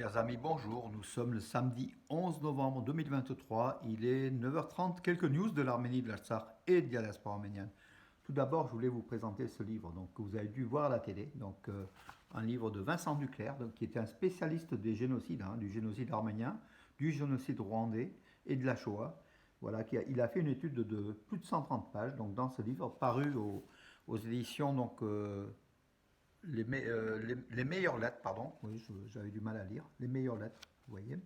Chers amis, bonjour. Nous sommes le samedi 11 novembre 2023. Il est 9h30. Quelques news de l'Arménie, de l'Artsakh et de la diaspora arménienne. Tout d'abord, je voulais vous présenter ce livre que vous avez dû voir à la télé. Un livre de Vincent Duclerc, qui était un spécialiste des génocides, du génocide arménien, du génocide rwandais et de la Shoah. Voilà, il a fait une étude de plus de 130 pages. Donc, dans ce livre, paru aux éditions les meilleures lettres, pardon, oui, j'avais du mal à lire, les meilleures lettres, vous voyez,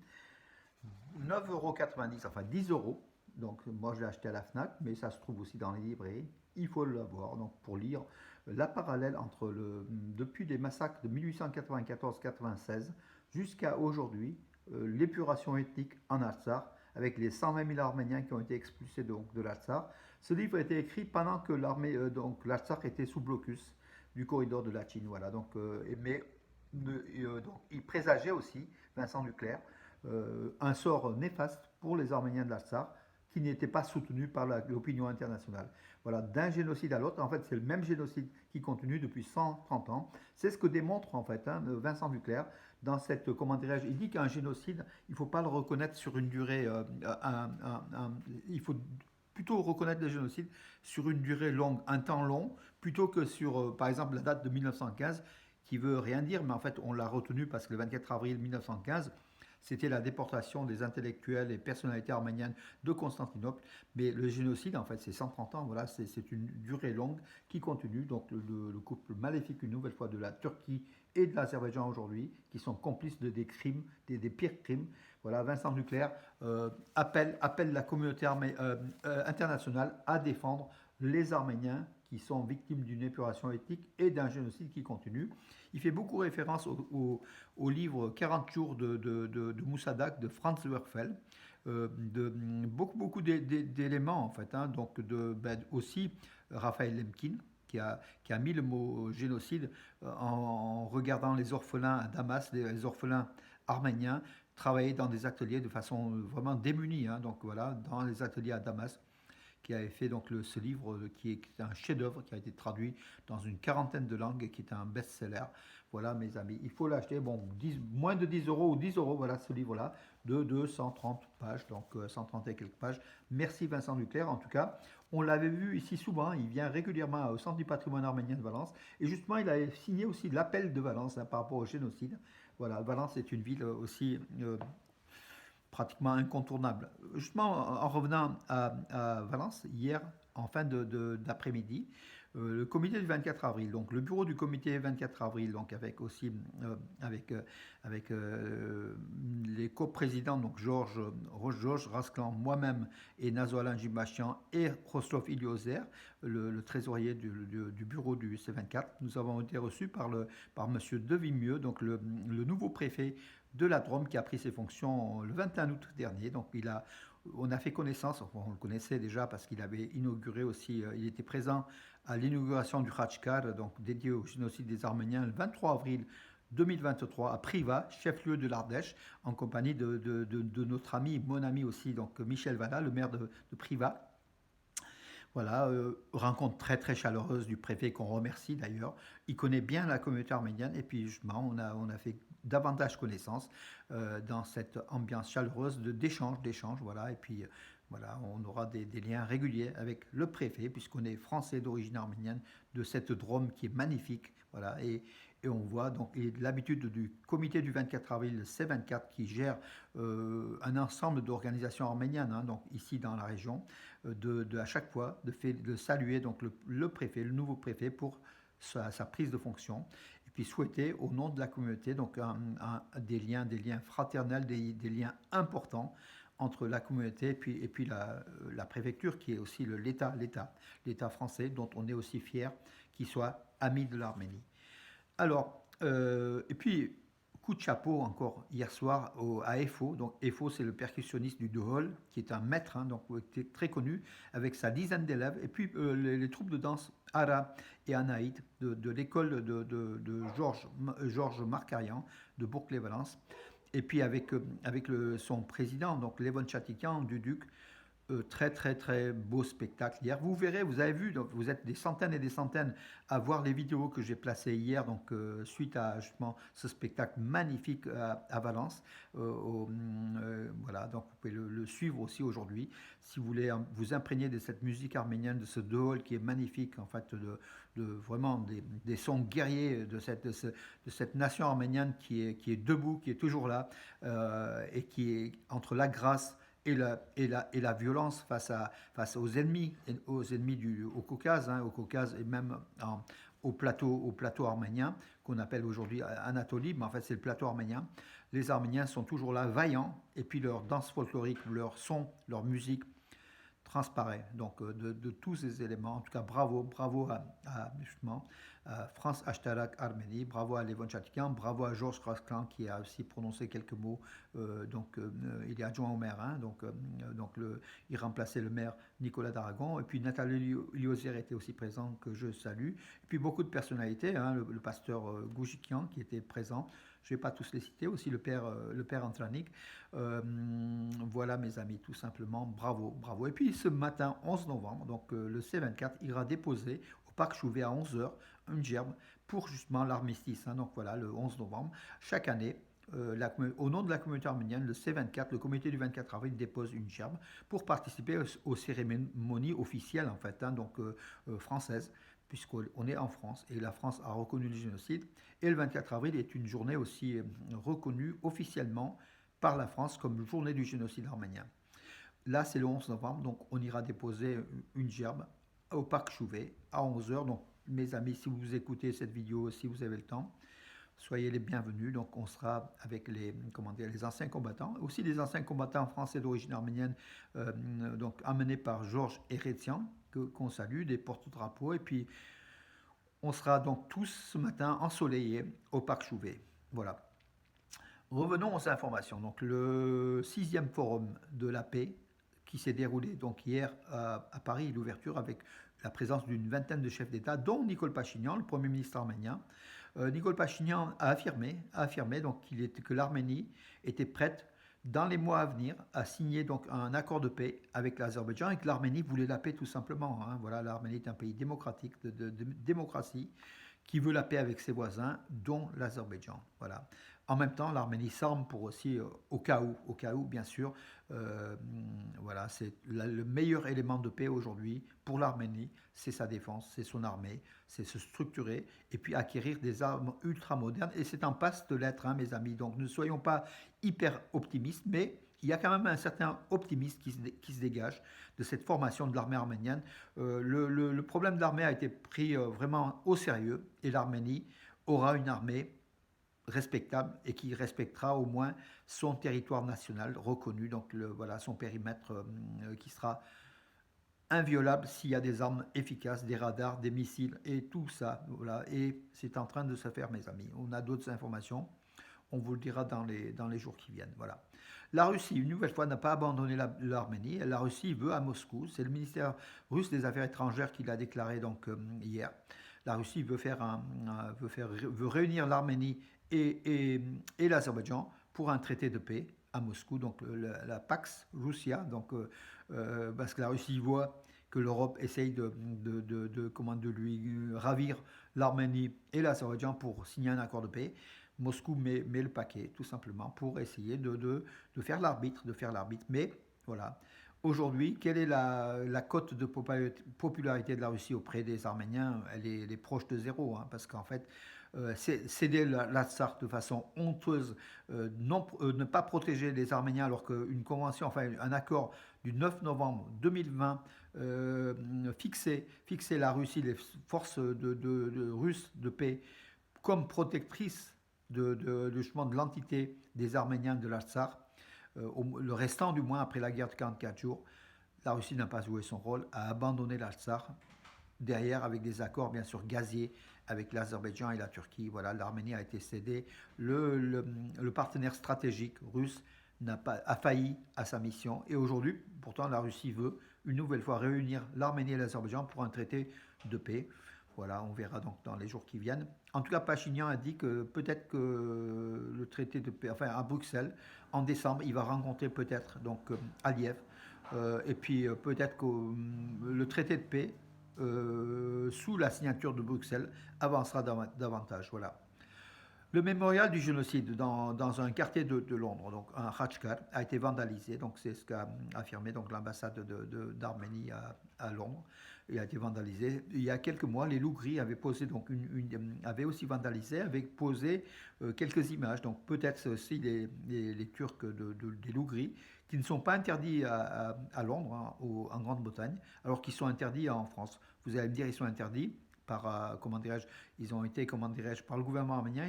9,90 €, enfin 10 euros. Donc moi je l'ai acheté à la FNAC, mais ça se trouve aussi dans les librairies. Il faut l'avoir donc pour lire la parallèle entre depuis les massacres de 1894-96 jusqu'à aujourd'hui, l'épuration ethnique en Artsakh, avec les 120 000 Arméniens qui ont été expulsés de l'Artsakh. Ce livre a été écrit pendant que l'Artsakh était sous blocus du corridor de la Chine. Voilà, donc, il présageait aussi, Vincent Duclerc, un sort néfaste pour les Arméniens de l'Artsakh qui n'était pas soutenu par l'opinion internationale. Voilà, d'un génocide à l'autre, en fait, c'est le même génocide qui continue depuis 130 ans. C'est ce que démontre, en fait, Vincent Duclerc dans cette, comment dirais-je, il dit qu'un génocide, il ne faut pas le reconnaître sur une durée, il faut plutôt reconnaître le génocide sur une durée longue, un temps long, plutôt que sur, par exemple, la date de 1915, qui veut rien dire, mais en fait, on l'a retenu parce que le 24 avril 1915, c'était la déportation des intellectuels et personnalités arméniennes de Constantinople. Mais le génocide, en fait, c'est 130 ans. Voilà, c'est une durée longue qui continue. Donc, le couple maléfique, une nouvelle fois, de la Turquie et de l'Azerbaïdjan aujourd'hui, qui sont complices des crimes, des pires crimes. Voilà, Vincent Duclerc appelle la communauté internationale à défendre les Arméniens qui sont victimes d'une épuration ethnique et d'un génocide qui continue. Il fait beaucoup référence au livre 40 jours de Moussadak de Franz Werfel, beaucoup d'éléments en fait, donc aussi Raphaël Lemkin, qui a mis le mot génocide en regardant les orphelins à Damas, les orphelins arméniens, travailler dans des ateliers de façon vraiment démunie. Donc voilà, dans les ateliers à Damas, qui avait fait ce livre qui est un chef-d'œuvre qui a été traduit dans une quarantaine de langues et qui est un best-seller. Voilà, mes amis, il faut l'acheter. Bon, moins de 10 euros ou 10 euros, voilà ce livre-là, de 230 pages, donc 130 et quelques pages. Merci Vincent Duclerc. En tout cas, on l'avait vu ici souvent. Il vient régulièrement au Centre du patrimoine arménien de Valence. Et justement, il a signé aussi l'appel de Valence par rapport au génocide. Voilà, Valence est une ville aussi pratiquement incontournable. Justement, en revenant à Valence, hier, en fin d'après-midi, le comité du 24 avril, donc le bureau du comité 24 avril, donc avec aussi les coprésidents, donc Georges Rasclan, moi-même et Nazo-Alain Jimachian et Rostov Iliozer, le trésorier du bureau du C24, nous avons été reçus par monsieur Devimieux, donc le nouveau préfet de la Drôme qui a pris ses fonctions le 21 août dernier. Donc on a fait connaissance, on le connaissait déjà parce qu'il avait inauguré aussi, il était présent à l'inauguration du Khachkar, donc dédié au génocide des Arméniens, le 23 avril 2023 à Privas, chef-lieu de l'Ardèche, en compagnie de notre ami, mon ami aussi, donc Michel Vallat, le maire de Privas. Voilà, rencontre très très chaleureuse du préfet qu'on remercie d'ailleurs. Il connaît bien la communauté arménienne et puis justement on a fait davantage connaissance dans cette ambiance chaleureuse d'échange, voilà. Et puis voilà, on aura des liens réguliers avec le préfet puisqu'on est français d'origine arménienne de cette Drôme qui est magnifique, voilà. Et on voit donc l'habitude du comité du 24 avril, le C24, qui gère un ensemble d'organisations arméniennes, donc ici dans la région, à chaque fois de saluer donc le préfet, le nouveau préfet pour sa prise de fonction, et puis souhaiter au nom de la communauté donc des liens fraternels, des liens importants entre la communauté et puis la préfecture qui est aussi l'État français dont on est aussi fier qu'il soit ami de l'Arménie. Alors, et puis, coup de chapeau encore hier soir à EFO. Donc, EFO, c'est le percussionniste du Duhol, qui est un maître, donc qui est très connu, avec sa dizaine d'élèves. Et puis, les troupes de danse Ara et Anaïd de l'école de Georges Marcarian de Bourg-les-Valence. Et puis, avec son président, donc Levon Chatikian du Duc, Très très très beau spectacle hier. Vous verrez, vous avez vu, donc vous êtes des centaines et des centaines à voir les vidéos que j'ai placées hier, donc suite à justement ce spectacle magnifique à Valence. Voilà, donc vous pouvez le suivre aussi aujourd'hui si vous voulez vous imprégner de cette musique arménienne, de ce dehol qui est magnifique, en fait, vraiment des sons guerriers de cette nation arménienne qui est debout, qui est toujours là, et qui est entre la grâce et la violence face aux ennemis au Caucase, au Caucase et même au plateau arménien, qu'on appelle aujourd'hui Anatolie, mais en fait c'est le plateau arménien. Les Arméniens sont toujours là, vaillants, et puis leur danse folklorique, leur son, leur musique transparaît. Donc de tous ces éléments, en tout cas bravo justement à France Ashtarak Arménie, bravo à Levon Chatikian, bravo à Georges Krasclan qui a aussi prononcé quelques mots. Il est adjoint au maire, il remplaçait le maire Nicolas d'Aragon, et puis Nathalie Liosière était aussi présent, que je salue, et puis beaucoup de personnalités, le pasteur Goujikian qui était présent. Je ne vais pas tous les citer, aussi le père Antranik. Voilà mes amis, tout simplement, bravo. Et puis ce matin 11 novembre, donc le C24 ira déposer au parc Chouvet à 11 heures une gerbe pour justement l'armistice. Donc voilà, le 11 novembre, chaque année, au nom de la communauté arménienne, le C24, le comité du 24 avril dépose une gerbe pour participer aux cérémonies officielles en fait, françaises, puisqu'on est en France et la France a reconnu le génocide. Et le 24 avril est une journée aussi reconnue officiellement par la France comme journée du génocide arménien. Là, c'est le 11 novembre, donc on ira déposer une gerbe au parc Chouvet à 11 heures. Donc, mes amis, si vous écoutez cette vidéo, si vous avez le temps, soyez les bienvenus. Donc, on sera avec les anciens combattants, aussi les anciens combattants français d'origine arménienne, donc amenés par Georges Eretsian, qu'on salue, des porte-drapeaux. Et puis, on sera donc tous ce matin ensoleillés au parc Chouvet. Voilà. Revenons aux informations. Donc, le 6e forum de la paix qui s'est déroulé donc hier à Paris, l'ouverture avec la présence d'une vingtaine de chefs d'État, dont Nicole Pachinian, le Premier ministre arménien. Nicole Pachinian a affirmé donc, que l'Arménie était prête dans les mois à venir à signer donc un accord de paix avec l'Azerbaïdjan et que l'Arménie voulait la paix tout simplement. Voilà, l'Arménie est un pays démocratique, de démocratie, qui veut la paix avec ses voisins, dont l'Azerbaïdjan. Voilà. En même temps, l'Arménie s'arme pour aussi, au cas où, bien sûr, voilà, c'est le meilleur élément de paix aujourd'hui pour l'Arménie, c'est sa défense, c'est son armée, c'est se structurer et puis acquérir des armes ultra modernes. Et c'est en passe de l'être, mes amis. Donc ne soyons pas hyper optimistes, mais il y a quand même un certain optimisme qui se dégage de cette formation de l'armée arménienne. Le problème de l'armée a été pris vraiment au sérieux et l'Arménie aura une armée respectable et qui respectera au moins son territoire national reconnu, donc voilà, son périmètre qui sera inviolable s'il y a des armes efficaces, des radars, des missiles et tout ça. Voilà. Et c'est en train de se faire, mes amis. On a d'autres informations. On vous le dira dans les jours qui viennent. Voilà. La Russie, une nouvelle fois, n'a pas abandonné l'Arménie. La Russie veut à Moscou. C'est le ministère russe des Affaires étrangères qui l'a déclaré donc, hier. La Russie veut réunir l'Arménie et l'Azerbaïdjan pour un traité de paix à Moscou, donc la Pax Russia, donc, parce que la Russie voit que l'Europe essaye de lui ravir l'Arménie et l'Azerbaïdjan pour signer un accord de paix. Moscou met le paquet, tout simplement, pour essayer de faire l'arbitre, Mais voilà. Aujourd'hui, quelle est la cote de popularité de la Russie auprès des Arméniens? Elle est proche de zéro, parce qu'en fait, céder l'Artsakh de façon honteuse, ne pas protéger les Arméniens alors qu'une convention, enfin un accord du 9 novembre 2020 fixait la Russie, les forces russes de paix comme protectrices justement de l'entité des Arméniens de l'Artsakh, le restant du moins après la guerre de 44 jours, la Russie n'a pas joué son rôle, a abandonné l'Artsakh, derrière avec des accords bien sûr gaziers avec l'Azerbaïdjan et la Turquie. Voilà, l'Arménie a été cédée, le partenaire stratégique russe a failli à sa mission et aujourd'hui, pourtant la Russie veut une nouvelle fois réunir l'Arménie et l'Azerbaïdjan pour un traité de paix. Voilà, on verra donc dans les jours qui viennent. En tout cas, Pachinian a dit que peut-être que le traité de paix, enfin à Bruxelles, en décembre, il va rencontrer peut-être donc Aliyev Et puis peut-être que le traité de paix, sous la signature de Bruxelles, avancera davantage. Voilà. Le mémorial du génocide dans un quartier de Londres, donc un Khachkar, a été vandalisé. Donc c'est ce qu'a affirmé donc l'ambassade d'Arménie à Londres. Il a été vandalisé. Il y a quelques mois, les loups gris avaient posé donc avaient aussi vandalisé, avaient posé quelques images. Donc peut-être aussi les Turcs des loups gris qui ne sont pas interdits à Londres, hein, en Grande-Bretagne, alors qu'ils sont interdits en France. Vous allez me dire, ils sont interdits par, comment dirais-je, ils ont été, comment dirais-je, par le gouvernement arménien,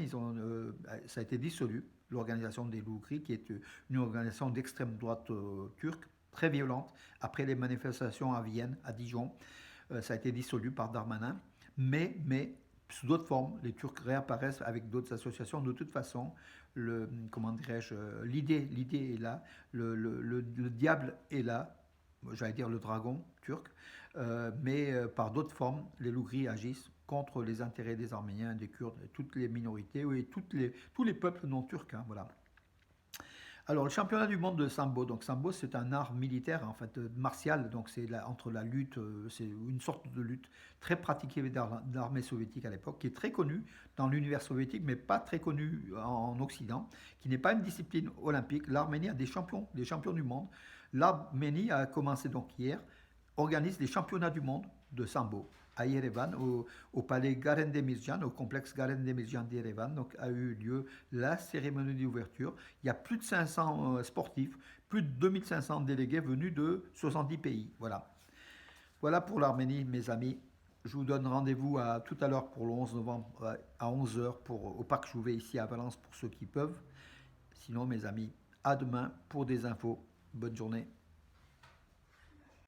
ça a été dissolu, l'organisation des loups gris, qui est une organisation d'extrême droite turque, très violente, après les manifestations à Vienne, à Dijon, ça a été dissolu par Darmanin, mais sous d'autres formes, les Turcs réapparaissent avec d'autres associations. De toute façon, comment dirais-je, l'idée est là, le diable est là, j'allais dire le dragon turc, mais par d'autres formes, les loups gris agissent contre les intérêts des Arméniens, des Kurdes, et toutes les minorités, oui, tous les peuples non turcs. Hein, voilà. Alors, le championnat du monde de Sambo. Donc, Sambo, c'est un art militaire, en fait, martial. Donc, c'est entre la lutte, c'est une sorte de lutte très pratiquée dans l'armée soviétique à l'époque, qui est très connue dans l'univers soviétique, mais pas très connue en Occident, qui n'est pas une discipline olympique. L'Arménie a des champions du monde. L'Arménie a commencé donc hier, organise les championnats du monde de Sambo à Yerevan, au palais Garen Demirjan, au complexe Garen Demirjan d'Yerevan. Donc a eu lieu la cérémonie d'ouverture. Il y a plus de 500 sportifs, plus de 2500 délégués venus de 70 pays. Voilà. Voilà pour l'Arménie, mes amis. Je vous donne rendez-vous tout à l'heure pour le 11 novembre à 11 heures au Parc Jouvet ici à Valence pour ceux qui peuvent. Sinon, mes amis, à demain pour des infos. Bonne journée.